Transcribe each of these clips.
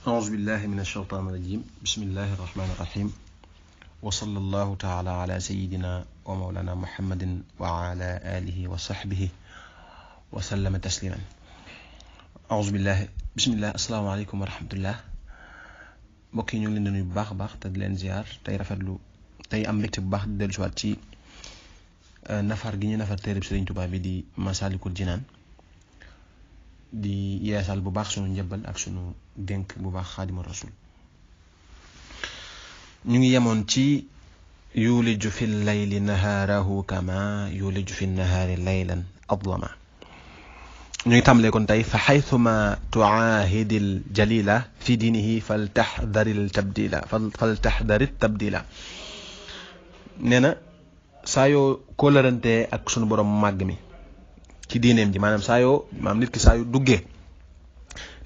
أعوذ بالله من الشيطان الرجيم بسم الله الرحمن الرحيم وصلى الله تعالى على سيدنا ومولانا محمد وعلى آله وصحبه وسلم تسليما. أعوذ بالله بسم الله السلام عليكم ورحمة الله. mbokk yi ñu ngi leen di nuyu bu baax a baax te di leen ziar tey rafetlu tey am mbégte bu baax di dellusiwaat ci nafar gi ñu nafar téereb Sëriñ Tuubaa bi di Masaalikul Jinaan di yeesal bu baax sunu njëbbal ak sunu dénk bu baax Xaadimu Rasuul. ñu ngi yemoon ci yuliju fi layli nahaarahu kama yuliju fi nahaari laylan adlama. ñu ngi tàmbalee kon tey fa xaytuma tuaahidil jalila fi diinihi faltaxdaril tabdila nee na saa yoo kóolarantee ak sunu borom màgg mi ci diineem ji maanaam saa yoo nit ki saa yu duggee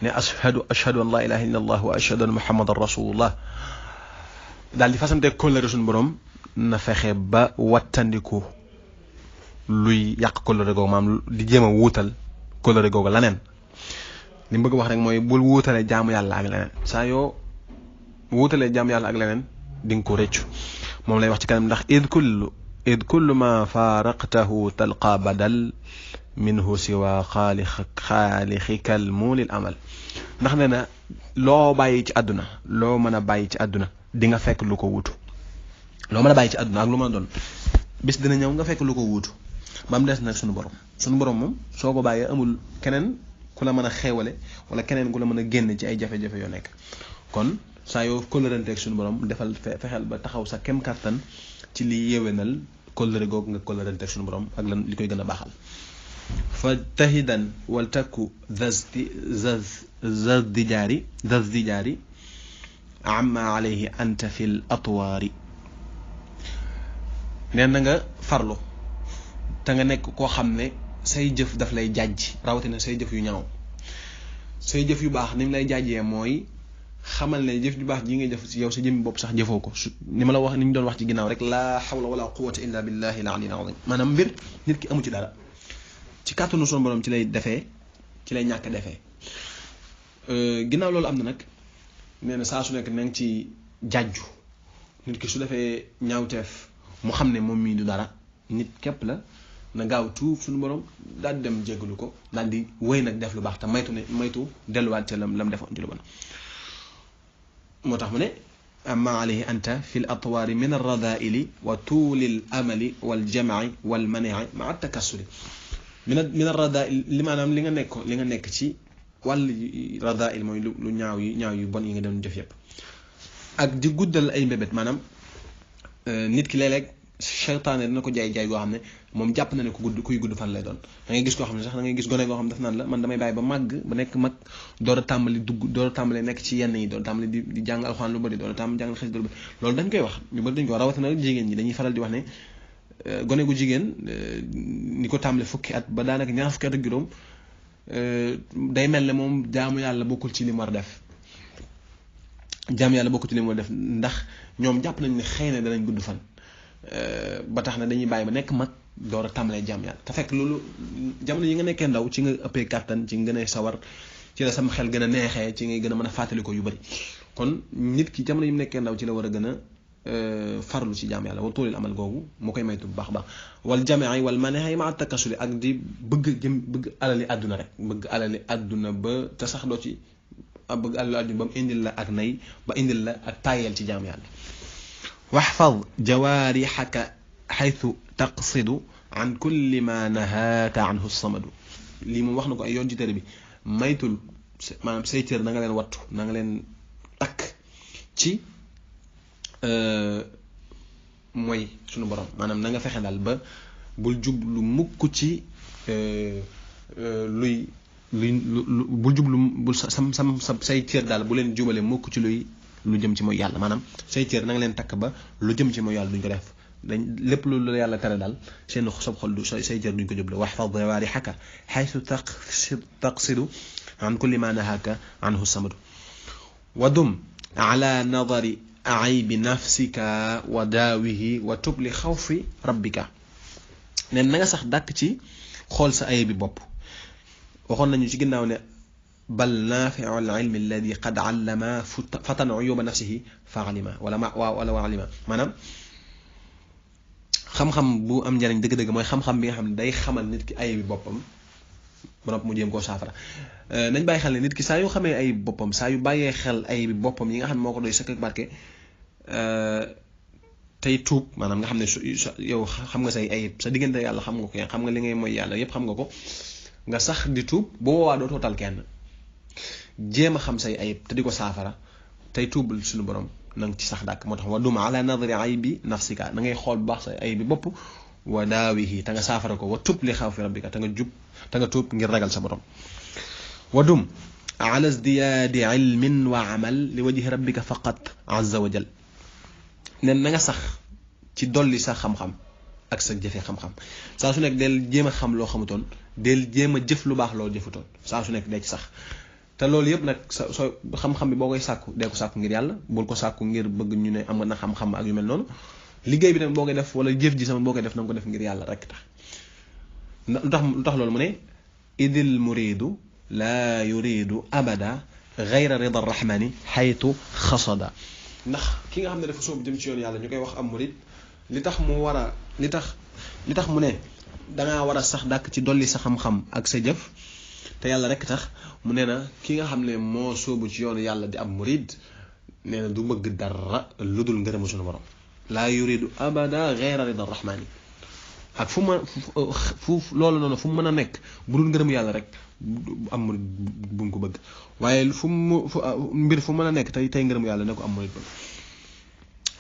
ne ashhadu an la ilaha illa allah wa ashhadu anna muhammadan rasulullah daal di fasante kóolare sunu borom na fexe ba wattandiku luy yàq kóolare googu maanaam di jéem a wuutal kóolare googu leneen. li mu bëgg wax rek mooy bul wuutalee jaamu yàlla ak leneen saa yoo wuutalee jaamu yàlla ak leneen di nga ko rëccu. moom lay wax ci kanam ndax id kullu ma faraqtahu talqa badal minhu siwa xaalixikal muulil amal. ndax nee na loo bàyyi ci àdduna loo mën a bàyyi ci àdduna di nga fekk lu ko wuutu. loo mën a bàyyi ci àdduna ak lu mën a doon bis dina ñëw nga fekk lu ko wuutu ba mu des nag sunu borom moom soo ko bàyyee amul keneen ku la mën a xeewale wala keneen ku la mën a génn ci ay jafe-jafe yoo nekk. kon saa yoo kóllëranteeg sunu borom defal fexeel ba taxaw sa kem kàttan ci li yéwénal kóllëre googu nga kóllëranteeg sunu borom ak lan li koy gën a baaxal. fa tahidan wal takku zasdijaari amma alayhi anta fil atwaari. neen na nga farlu te nga nekk koo xam ne say jëf daf lay jàjj rawatina say jëf yu ñaaw. say jëf yu baax ni mu lay jàjjee mooy xamal ne jëf ju baax ji ngay jëf ci yow sa jëmmi bopp sax jëfoo ko ni ma la wax ni ñu doon wax ci ginnaaw rek laa hawla wala quwwata illa billahi al-aliyyil azim. maanaam mbir nit ki amu ci dara ci kàttanu sunu borom ci lay defee ci lay ñàkk defee. ginnaaw loolu am na nag nee na saa su nekk na nga ci jàjju nit ki su defee ñaawteef mu xam ne moom mii du dara nit képp la na gaaw tuub suñu borom daal di dem jéggalu ko daal di wéy nag def lu baax te maytu delluwaat ca lam defoon ci lu bon. moo tax mu ne amma alayhi anta fi l atwaari min arradaili wa tuulil amali wal jamci wal manici maa takassuli. min arradail li maanaam li nga nekk ci wàll radail mooy lu ñaaw yu bon yi nga doon jëf yëpp ak di guddal ay mbébét. maanaam nit ki léeg-léeg seytaane dina ko jaay goo xam ne moom jàpp na ne kuy gudd fan lay doon. da ngay gis koo xam ne sax da ngay gis gone goo xam ne daf naan la man damay bàyyi ba màgg ba nekk mag door a tàmbali nekk ci yenn yi door a tàmbali di jàng alxuraan lu bëri door a tàmbali jàng xasida lu bëri. loolu dañ koy wax ñu bëri dañ ko wax rawatina jigéen ñi dañuy faral di wax ne gone gu jigéen ni ko tàmbali fukki at ba daanaka ñaar fukki at ak juróom day mel ne moom jaamu yàlla bokkul ci li mu war a def. jaamu yàlla bokkul ci li mu war a def ndax ñoom jàpp nañ ne xëy na danañ gudd fan ba tax na dañuy bàyyi ba nekk mag door a tàmbalee jaam yàlla te fekk loolu jamono yi nga nekkee ndaw ci nga ëppee kàttan ci nga gën a sawar ci la sama xel gën a neexee ci ngay gën a mën a fàttali ko yu bari. kon nit ki jamono yi mu nekkee ndaw ci la war a gën a farlu ci jaam yàlla wa tuulil amal googu moo koy maytu bu baax a baax wal jamii wal manihi ma takasuli ak di bëgg alali àdduna rek bëgg alali àdduna ba te sax doo ci bëgg alali àdduna ba mu indil la ak nay ba indil la ak tayel ci jaam yàlla. waxfad jawaarixaka xaytu taqsidu an kulli ma nahaaka anhu samadu. lii moom wax na ko ay yoon ci téere bi maytul maanaam say cër na nga leen wattu na nga leen takk ci mooy sunu borom. maanaam na nga fexe daal ba bul jublu mukk ci bul jublu bul say cër daal bu leen jubale mukk ci lu jëm ci mooy yàlla. maanaam say cër na nga leen takk ba lu jëm ci mooy yàlla duñ ko def lépp lu la yàlla tere daal seen sob xol du say cër duñ ko jublu. waxfad jawaarixaka xaytu taqsidu an kulli ma nahaaka anhu samadu wadum ala nadari aybi nafsika wa daawihi wa tubli xawfi rabbika. neen na nga sax dàkk ci xool sa ayibi bopp. waxoon nañu ci ginnaaw ne bal naafiu al-ilmi alladi qad allama fatan uyuba nafsihi fa alima wala alima maanaam xam-xam bu am njariñ dëgg-dëgg mooy xam-xam bi nga xam ne day xamal nit ki ay boppam ba noppi mu jéem koo saafara nañ bàyyi xel ne nit ki saa yu xamee ay boppam saa yu bàyyee xel ay boppam yi nga xam ne moo ko doy sëkk ak barke tey tuub maanaam nga xam ne yow xam nga say ayib sa diggante yàlla xam nga ko xam nga li ngay mooy yàlla yépp xam nga ko nga sax di tuub bu boobaa dootoo tal kenn jéem a xam say ayib te di ko saafara tey tuubal suñu borom na nga ci sax dàkk moo tax wa dum ala nadri aybi nafsika na ngay xool bu baax say ayib bi bopp wa daawihi te nga saafara ko wa tub li xawfi rabbika te nga tuub ngir ragal sa borom wa dum ala izdiyaadi ilmin wa amal li wajhi rabbika faqat azza wa jal nen na nga sax ci dolli sa xam-xam ak sa jëfe xam-xam saa su nekk del jéem a xam loo xamutoon del jéem a jëf lu baax loo jëfutoon saa su nekk dee ci sax te loolu yëpp nag soo xam-xam bi boo koy sàkku dee ko sàkku ngir yàlla bul ko sàkku ngir bëgg ñu ne am na xam-xam ak yu mel noonu liggéey bi tamit boo koy def wala jëf ji sama boo koy def na nga ko def ngir yàlla rek tax lu tax loolu mu ne idil muridu laa yuridu abada gayra rida rahmani xaytu xasada ndax ki nga xam ne dafa soobu jëm ci yoon yàlla ñu koy wax am murid li tax mu ne dangaa war a sax dàkk ci dolli sa xam-xam ak sa jëf te yàlla rek tax mu ne na ki nga xam ne moo soobu ci yoonu yàlla di am murid nee na du bëgg dara lu dul ngërëmu suñu borom laa yuridu abada gayra rida rahmani ak fu loolu noonu fu mu mën a nekk bu dul ngërëmu yàlla rek am murid bu mu ko bëgg waaye mbir fu mën a nekk tey ngërëmu yàlla ne ko am murid bëgg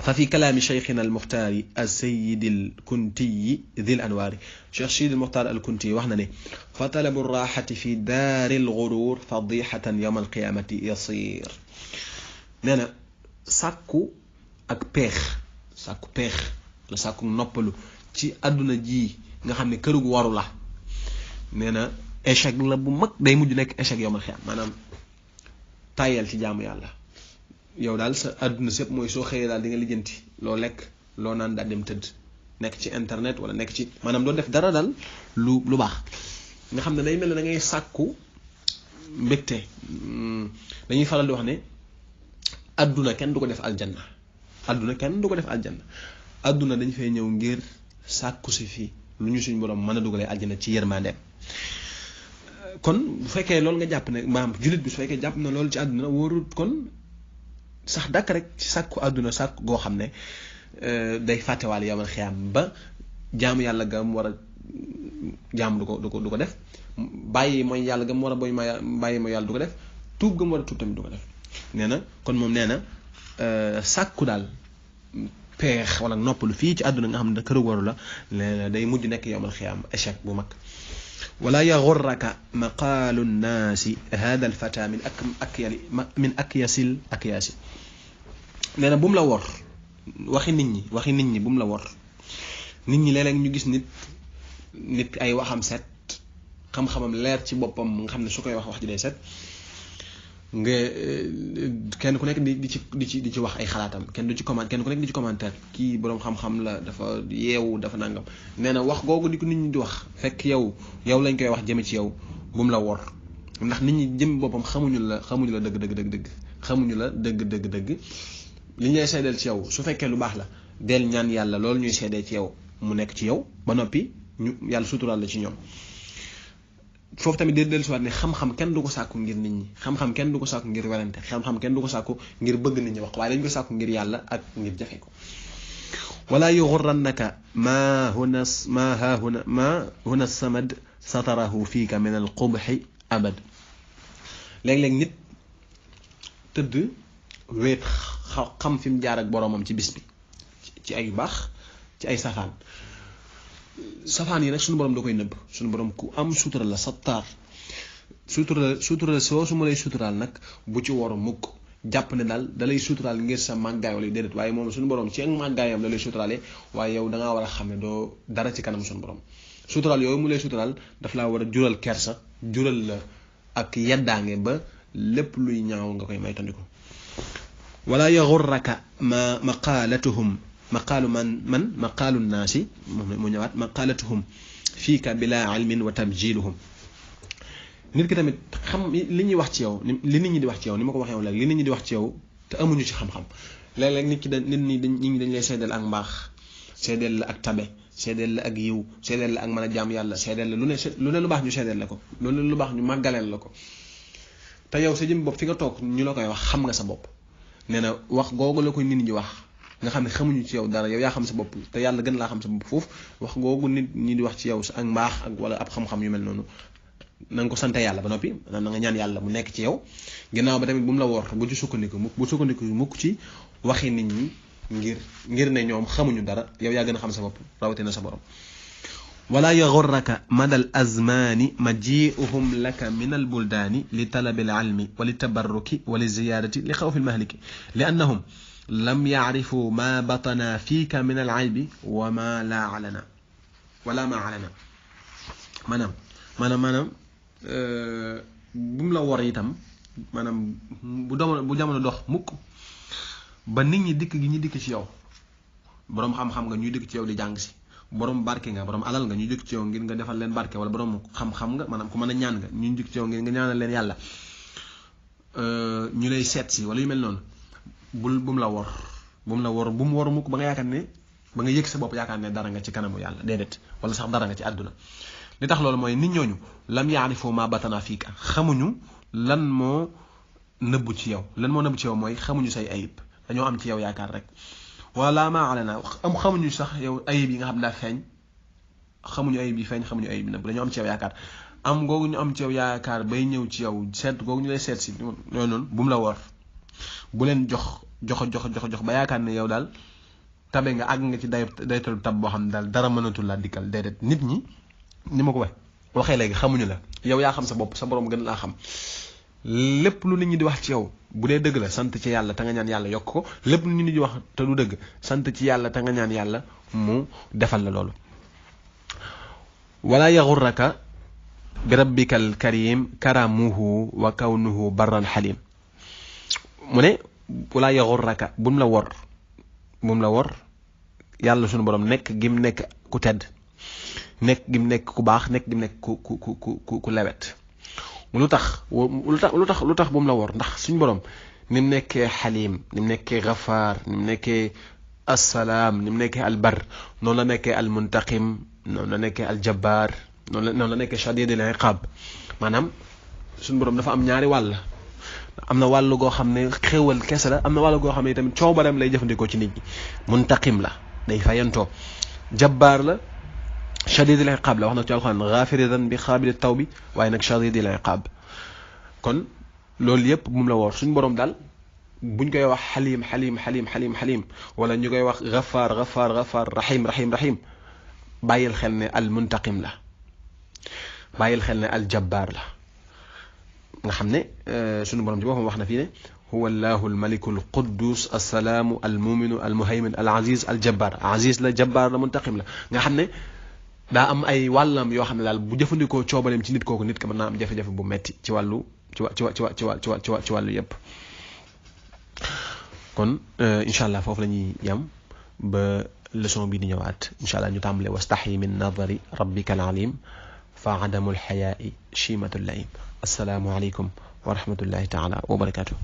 fa fi kalaami cheikhina almuxtaari alsayid alkuntiyi di l anwaari cheikh sid almuxtaar alkuntiyi wax na ne fa talabu raaxati fi daari alguruur fadixatan yowma alqiyamati yasir nee na sàkku peex la sàkku noppalu ci àdduna ji nga xam ne kërug waru la nee na échec la bu mag day mujj nekk échec yowmal xiyaam maanaam tàyyal ci jaamu yàlla yow daal sa àdduna sépp mooy soo xëyee daal di nga lijjanti loo lekk loo naan daal dem tëdd nekk ci internet wala nekk ci maanaam doo def dara daal lu baax nga xam ne day mel ne da ngay sàkku mbégte dañuy faral di wax ne àdduna kenn du ko def aljanna àdduna dañ fay ñëw ngir sàkku si fii lu ñu suñu borom mën a dugalee aljanna ci yërmandeem kon bu fekkee loolu nga jàpp ne maanaam jullit bi su fekkee jàpp na loolu ci àdduna wóorul kon sax dàkk rek ci sàkku àdduna sàkku goo xam ne day fàttewaale yawmal xiyaam ba jaamu yàlla ga mu war a jaamu du ko def bàyyi mooy yàlla ga mu war a bàyyi mooy yàlla du ko def tuub ga mu war a tuub tamit du ko def nee na kon moom nee na sàkku daal peex wala noppalu fii ci àdduna nga xam ne këru waru la day mujj nekk yawmal xiyaam échec bu mag wala yaxurraka maqaalu nnaasi hada alfata min akyasil akyaasi nee na bu mu la wor waxi nit ñi bu mu la wor nit ñi léeg-léeg ñu gis nit ay waxam set xam-xamam leer ci boppam nga xam ne su koy wax ji day set nga kenn ku nekk di ci wax ay xalaatam kenn ku nekk di ci commentaire kii boroom xam-xam la dafa yeewu dafa nangam nee na wax googu di ko nit ñi di wax fekk yow lañ koy wax jëme ci yow bu mu la wor ndax nit ñi jëm boppam xamuñu la dëgg xamuñu la dëgg li ñuy seedeel ci yow su fekkee lu baax la del ñaan yàlla loolu ñuy seedee ci yow mu nekk ci yow ba noppi ñu yàlla suturaal la ci ñoom foofu tamit day dellusiwaat ne xam-xam kenn du ko sàkku ngir nit ñi xam-xam kenn du ko sàkku ngir werante xam-xam kenn du ko sàkku ngir bëgg nit ñi wax waaye dañ ko sàkku ngir yàlla ak ngir jafe ko wala yughurrannaka ma huna samad satarahu fiika min al qubhi abad léeg-léeg nit tëdd wéet xam fi mu jaar ak boroomam ci bis bi ci ay baax ci ay safaan yi nag suñu borom da koy nëbb suñu borom ku am sutura la sattaar sutura soo su ma lay suturaal nag bu ci waru mukk jàpp ne daal da lay suturaal ngir sa màggaay wala déedéet waaye moom suñu borom ci ak màggaayam la lay suturaale waaye yow dangaa war a xam ne doo dara ci kanam suñu borom suturaal yooyu mu lay suturaal daf laa war a jural kersa jural la ak yeddaange ba lépp luy ñaaw nga koy maytandiku wala yaxurraka maqaalatuhum maqaalu nnaasi mu ñëwaat maqaalatuhum fiika bila ilmin wa tabjiluhum nit ki tamit xam li ñuy wax ci yow li nit ñi di wax ci yow ni ma ko waxee woon léegi li nit ñi di wax ci yow te amuñu ci xam-xam léeg-léeg nit ñi dañ lay seedeel ak mbaax seedeel la ak tabe seedeel la ak yiw seedeel la ak mën a jaam yàlla seedeel la lu ne lu baax ñu seedeel la ko lu ne lu baax ñu màggaleel la ko te yow sa jëm bopp fi nga toog ñu la koy wax xam nga sa bopp nee na wax googu la koy nit ñi wax nga xam ne xamuñu ci yow dara yow yaa xam sa bopp te yàlla gën laa xam sa bopp foofu wax googu nit ñi di wax ci yow ak mbaax ak wala ab xam-xam yu mel noonu na nga ko sante yàlla ba noppi na nga ñaan yàlla mu nekk ci yow ginnaaw ba tamit bu mu la wor bu ci sukkandiku mukk ci waxi nit ñi ngir ne ñoom xamuñu dara yow yaa gën a xam sa bopp rawatina sa borom wala yaghurraka mada al azmani maji'uhum laka min al buldani li talabi al ilmi wa li tabarruki wa li ziyadati li khawf al mahliki li annahum lam ya'rifu ma batana fika min al aybi wa ma la alana wala ma alana maanaam bu mu la wor itam maanaam bu jamono dox mukk ba nit ñi dikk gi ñu dikk ci yow boroom xam-xam nga ñuy dikk ci yow di jàng si boroom barke nga boroom alal nga ñuy dikk ci yow ngir nga defal leen barke wala boroom xam-xam nga maanaam ku mën a ñaan nga ñuy dikk ci yow ngir nga ñaanal leen yàlla ñu lay seet si wala yu mel noonu bu mu la wor bu mu wor mukk ba nga yaakaar ne ba nga yëg sa bopp yaakaar ne dara nga ci kanamu yàlla déedéet wala sax dara nga ci àdduna li tax loolu mooy nit ñooñu lam yaarifu ma batana fiika xamuñu lan moo nëbbu ci yow mooy xamuñu say ayib dañoo am ci yow yaakaar rek wala ma alana xamuñu sax yow ayib yi nga xam daa feeñ xamuñu ayib yi feeñ xamuñu ayib yi nëbb dañoo am ci yow yaakaar am googu ñu am ci yow yaakaar bay ñëw ci yow seet googu ñu lay seet si loolu noonu bu mu la wor bu leen jox ba yaakaar ne yow daal tabe nga àgg nga ci daytalu tab boo xam ne daal dara mënatul laa dikkal déedéet nit ñi ni ma ko waxee léegi xamuñu la yow yaa xam sa bopp sa borom gën laa xam lépp lu nit ñi di wax ci yow bu dee dëgg la sant ci yàlla te nga ñaan yàlla yokk ko lépp lu nit ñi di wax te du dëgg sant ci yàlla te nga ñaan yàlla mu defal la loolu wala yaghurraka bi rabbikal karim karamuhu wa kawnuhu barran halim mu ne wala yaghurraka bu mu la wor yàlla sunu borom nekk gim nekk ku tedd nekk gim nekk ku baax nekk gim nekk ku lewet lu tax bu mu la wor ndax suñu borom ni mu nekkee xalim ni mu nekkee gafaar ni mu nekkee assalaam ni mu nekkee albar noonu la nekkee almuntaqim noonu la nekkee aljabbaar noonu la nekkee shadidul iqaab maanaam suñu borom dafa am ñaari wàll am na wàll goo xam ne xéwal kese la am na wàll goo xam ne tamit coobareem lay jëfandikoo ci nit ñi muntaqim la day fayantoo jabbaar la shadidul iqaab la wax na ci alxuraan gaafiri dan bi xaabili taw bi waaye nag shadidul iqaab kon loolu yëpp bu mu la woor suñu borom daal buñ koy wax xalim wala ñu koy wax gafaar rahim bàyyil xel ne al muntaqim la bàyyil xel ne al jabbaar la nga xam ne suñu borom ci boppam wax na fii ne huwa allahu almaliku alquddus assalaamu almuminu almuhaymin alaziz aljabbaar aziz la jabbaar la muntaqim la nga xam ne daa am ay wàllam yoo xam ne daal bu jëfandikoo coobareem ci nit kooku nit ka mën naa am jafe-jafe bu metti ci wàllu yépp kon incha allah foofu la ñuy yam ba leçon bi di ñëwaat incha allah ñu tàmbale wastaxyi min nadari rabbika alalim fa adamu alxayaai chimatul laim assalaamu aleykum wa rahmatullahi taala wa barakatuh